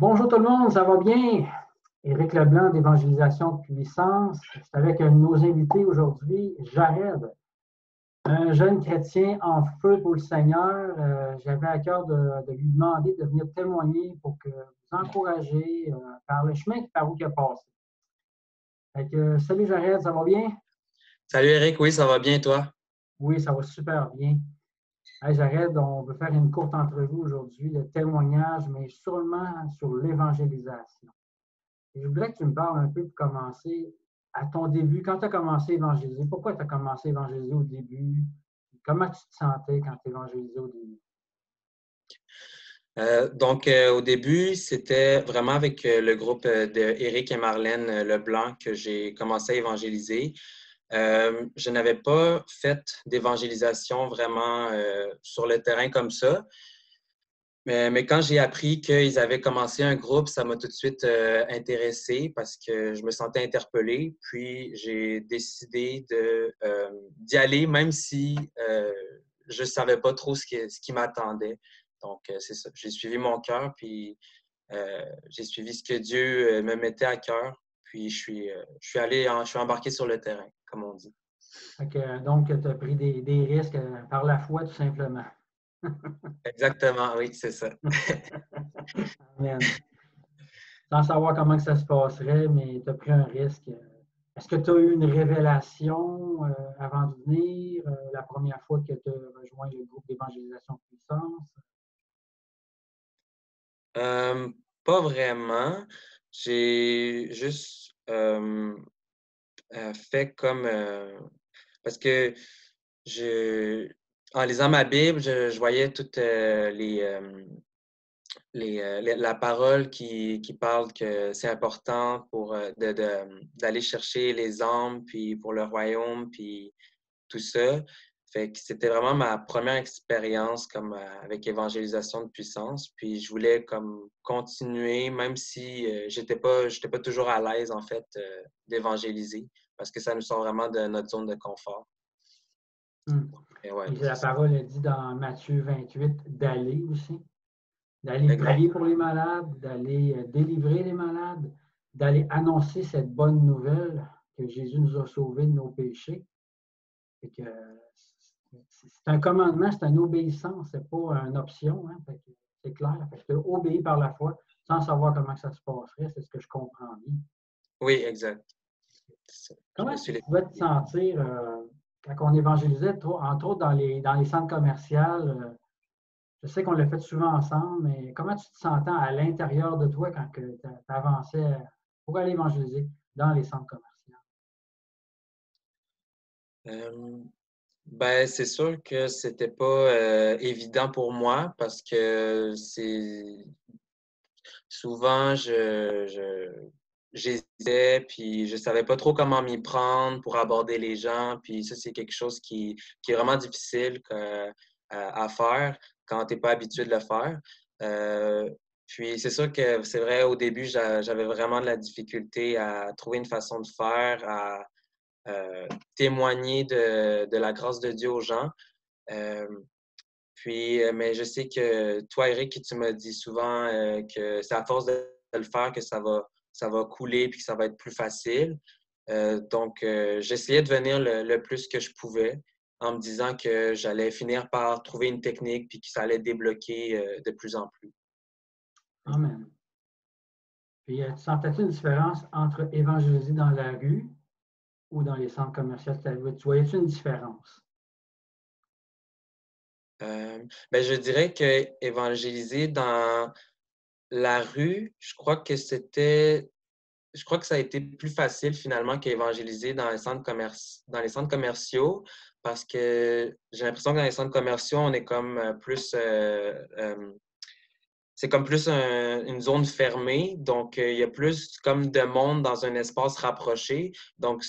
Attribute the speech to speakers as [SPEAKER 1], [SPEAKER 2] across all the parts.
[SPEAKER 1] Bonjour tout le monde, ça va bien? Éric Leblanc d'Évangélisation de Puissance. Je suis avec un de nos invités aujourd'hui, Jared, un jeune chrétien en feu pour le Seigneur. J'avais à cœur de lui demander de venir témoigner pour que vous encourager par le chemin par où il a passé. Salut Jared, ça va bien?
[SPEAKER 2] Salut Eric, oui, ça va bien toi?
[SPEAKER 1] Oui, ça va super bien. Hey, Jared, on veut faire une courte entrevue aujourd'hui de témoignage, mais sûrement sur l'évangélisation. Et je voudrais que tu me parles un peu pour commencer à ton début, quand tu as commencé à évangéliser. Pourquoi tu as commencé à évangéliser au début? Comment tu te sentais quand tu évangélisais au début?
[SPEAKER 2] Au début, c'était vraiment avec le groupe de Eric et Marlène Leblanc que j'ai commencé à évangéliser. Je n'avais pas fait d'évangélisation vraiment sur le terrain comme ça, mais quand j'ai appris qu'ils avaient commencé un groupe, ça m'a tout de suite intéressé parce que je me sentais interpellé. Puis j'ai décidé d'y aller, même si je ne savais pas trop ce qui m'attendait. Donc, c'est ça. J'ai suivi mon cœur, puis j'ai suivi ce que Dieu me mettait à cœur. Puis je suis je suis embarqué sur le terrain, comme on dit.
[SPEAKER 1] Donc, tu as pris des risques par la foi, tout simplement.
[SPEAKER 2] Exactement, oui, c'est ça.
[SPEAKER 1] Amen. Sans savoir comment que ça se passerait, mais tu as pris un risque. Est-ce que tu as eu une révélation avant de venir, la première fois que tu as rejoint le groupe d'évangélisation de puissance?
[SPEAKER 2] Euh, Pas vraiment. J'ai juste fait comme parce que je en lisant ma Bible, je voyais toutes la parole qui parle que c'est important pour d'aller chercher les âmes puis pour le royaume puis tout ça. Fait que c'était vraiment ma première expérience comme avec évangélisation de puissance. Puis je voulais comme continuer, même si j'étais pas toujours à l'aise en fait d'évangéliser, parce que ça nous sort vraiment de notre zone de confort.
[SPEAKER 1] Hmm.
[SPEAKER 2] Et ouais,
[SPEAKER 1] Puis la
[SPEAKER 2] c'est ça.
[SPEAKER 1] parole a dit dans Matthieu 28 d'aller aussi. D'aller
[SPEAKER 2] Exact.
[SPEAKER 1] prier pour les malades, d'aller délivrer les malades, d'aller annoncer cette bonne nouvelle que Jésus nous a sauvés de nos péchés. Et que c'est un commandement, c'est une obéissance, c'est pas une option. Hein. C'est clair. Fait que obéir par la foi sans savoir comment ça se passerait, c'est ce que je comprends bien.
[SPEAKER 2] Oui, exact. C'est ça. Je me
[SPEAKER 1] Comment tu
[SPEAKER 2] suis
[SPEAKER 1] pouvais te
[SPEAKER 2] laissé.
[SPEAKER 1] sentir quand on évangélisait, entre autres dans les centres commerciaux? Je sais qu'on l'a fait souvent ensemble, mais comment tu te sentais à l'intérieur de toi quand tu avançais pour aller évangéliser dans les centres commerciaux?
[SPEAKER 2] Euh, Ben, c'est sûr que c'était pas évident pour moi parce que c'est souvent j'hésitais puis je savais pas trop comment m'y prendre pour aborder les gens puis ça c'est quelque chose qui est vraiment difficile à faire quand t'es pas habitué de le faire. Euh, Puis c'est sûr que c'est vrai au début j'avais vraiment de la difficulté à trouver une façon de faire témoigner de la grâce de Dieu aux gens. Euh, mais je sais que toi, Eric, tu m'as dit souvent que c'est à force de le faire que ça va couler puis que ça va être plus facile. J'essayais de venir le plus que je pouvais en me disant que j'allais finir par trouver une technique puis que ça allait débloquer de plus en plus.
[SPEAKER 1] Amen. Puis, tu sentais-tu une différence entre évangéliser dans la rue ou dans les centres commerciaux? Tu voyais-tu une différence?
[SPEAKER 2] Je dirais que évangéliser dans la rue, je crois que ça a été plus facile finalement qu'évangéliser dans dans les centres commerciaux parce que j'ai l'impression que dans les centres commerciaux, on est comme c'est comme plus une zone fermée, donc il y a plus comme de monde dans un espace rapproché. Donc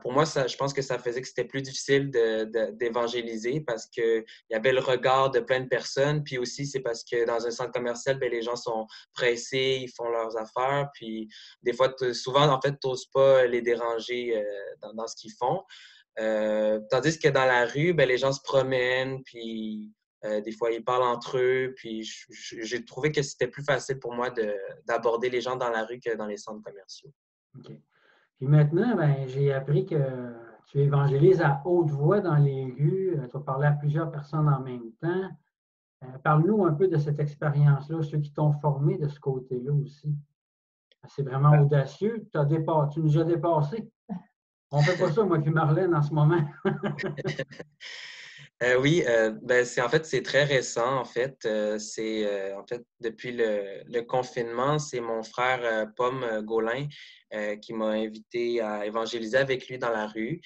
[SPEAKER 2] pour moi, je pense que ça faisait que c'était plus difficile d'évangéliser parce que il y avait le regard de plein de personnes, puis aussi c'est parce que dans un centre commercial, ben, les gens sont pressés, ils font leurs affaires, puis des fois, souvent en fait, tu n'oses pas les déranger dans ce qu'ils font. Tandis que dans la rue, ben, les gens se promènent, puis Des fois, ils parlent entre eux. Puis j'ai trouvé que c'était plus facile pour moi d'aborder les gens dans la rue que dans les centres commerciaux.
[SPEAKER 1] OK. Puis maintenant, ben, j'ai appris que tu évangélises à haute voix dans les rues. Tu vas parler à plusieurs personnes en même temps. Parle-nous un peu de cette expérience-là, ceux qui t'ont formé de ce côté-là aussi. C'est vraiment audacieux. Tu nous as dépassés. On ne fait pas ça, moi et Marlène, en ce moment.
[SPEAKER 2] Oui, ben en fait, c'est très récent, en fait. En fait, depuis le confinement, c'est mon frère Pomme Gaulin qui m'a invité à évangéliser avec lui dans la rue.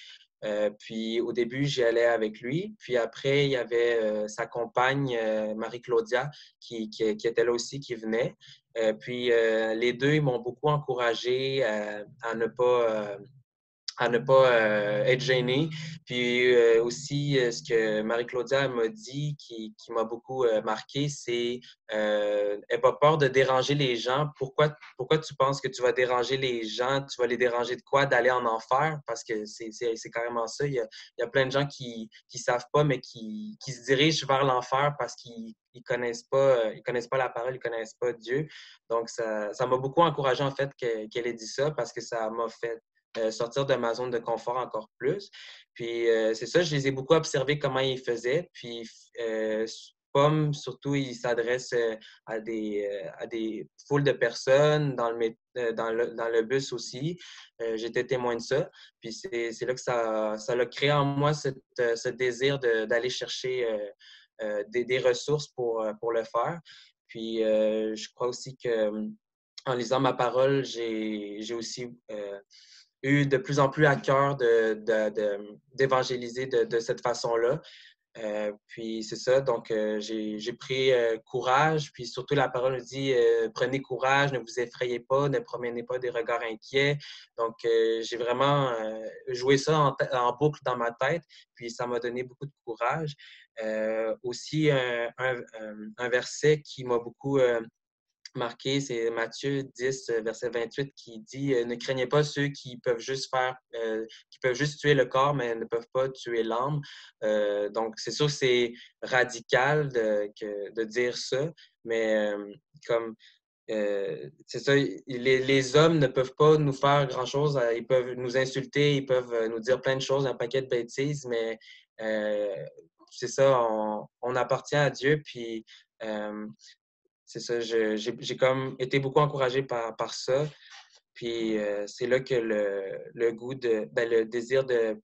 [SPEAKER 2] Puis au début, j'y allais avec lui. Puis après, il y avait sa compagne, Marie-Claudia, qui était là aussi, qui venait. Puis les deux, ils m'ont beaucoup encouragé à ne pas être gêné. Puis aussi, ce que Marie-Claudia m'a dit qui m'a beaucoup marqué, c'est elle n'a pas peur de déranger les gens. Pourquoi tu penses que tu vas déranger les gens? Tu vas les déranger de quoi? D'aller en enfer? Parce que c'est carrément ça. Il y a plein de gens qui ne savent pas, mais qui se dirigent vers l'enfer parce qu'ils ils connaissent pas la parole, ils connaissent pas Dieu. Donc, ça m'a beaucoup encouragé, en fait, qu'elle ait dit ça parce que ça m'a fait sortir de ma zone de confort encore plus. Puis c'est ça, je les ai beaucoup observés comment ils faisaient. Puis Pomme, surtout, il s'adresse à des foules de personnes dans le bus aussi. J'étais témoin de ça. Puis c'est là que ça a créé en moi ce désir d'aller chercher des ressources pour le faire. Puis je crois aussi que en lisant ma parole, j'ai aussi eu de plus en plus à cœur d'évangéliser de cette façon-là. Puis c'est ça, donc j'ai pris courage, puis surtout la parole dit prenez courage, ne vous effrayez pas, ne promenez pas des regards inquiets. Donc j'ai vraiment joué ça en boucle dans ma tête, puis ça m'a donné beaucoup de courage. Aussi, un verset qui m'a beaucoup marqué, c'est Matthieu 10, verset 28, qui dit ne craignez pas ceux qui peuvent qui peuvent juste tuer le corps, mais ne peuvent pas tuer l'âme. Donc, c'est sûr que c'est radical de dire ça, mais comme c'est ça, les hommes ne peuvent pas nous faire grand-chose. Ils peuvent nous insulter, ils peuvent nous dire plein de choses, un paquet de bêtises, mais c'est ça, on appartient à Dieu, puis c'est ça, j'ai comme été beaucoup encouragé par ça. Puis c'est là que le désir de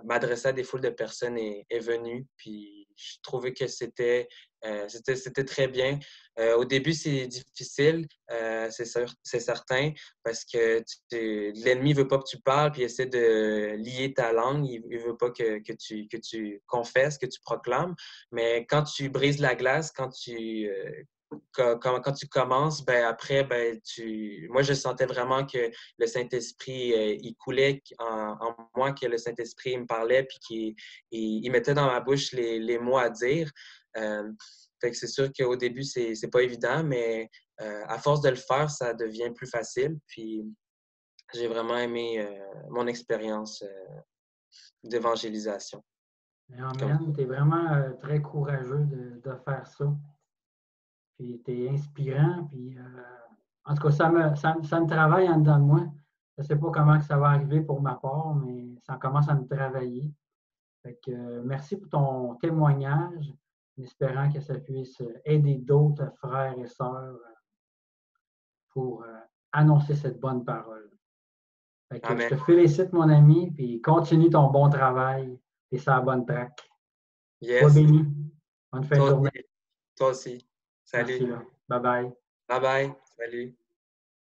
[SPEAKER 2] m'adresser à des foules de personnes est venu. Puis je trouvais que c'était très bien. Au début, c'est difficile, c'est certain, parce que l'ennemi ne veut pas que tu parles, puis il essaie de lier ta langue. Il ne veut pas que tu confesses, que tu proclames. Mais quand tu brises la glace, quand tu commences, ben après, moi, je sentais vraiment que le Saint-Esprit, il coulait en moi, que le Saint-Esprit me parlait, puis qu'il mettait dans ma bouche les mots à dire. Fait que c'est sûr qu'au début, c'est pas évident, mais à force de le faire, ça devient plus facile. Puis j'ai vraiment aimé mon expérience d'évangélisation.
[SPEAKER 1] Amen. Tu es vraiment très courageux de faire ça. Puis tu es inspirant. Puis, en tout cas, ça me travaille en dedans de moi. Je ne sais pas comment que ça va arriver pour ma part, mais ça commence à me travailler. Fait que, merci pour ton témoignage, en espérant que ça puisse aider d'autres frères et sœurs pour annoncer cette bonne parole. Fait que, je
[SPEAKER 2] Amen.
[SPEAKER 1] te félicite, mon ami, puis continue ton bon travail et ça la bonne traque. Sois
[SPEAKER 2] Yes.
[SPEAKER 1] béni. Bonne fin de
[SPEAKER 2] Toi
[SPEAKER 1] journée.
[SPEAKER 2] aussi. Toi aussi. Salut.
[SPEAKER 1] Merci. Là. Bye bye.
[SPEAKER 2] Bye bye. Salut.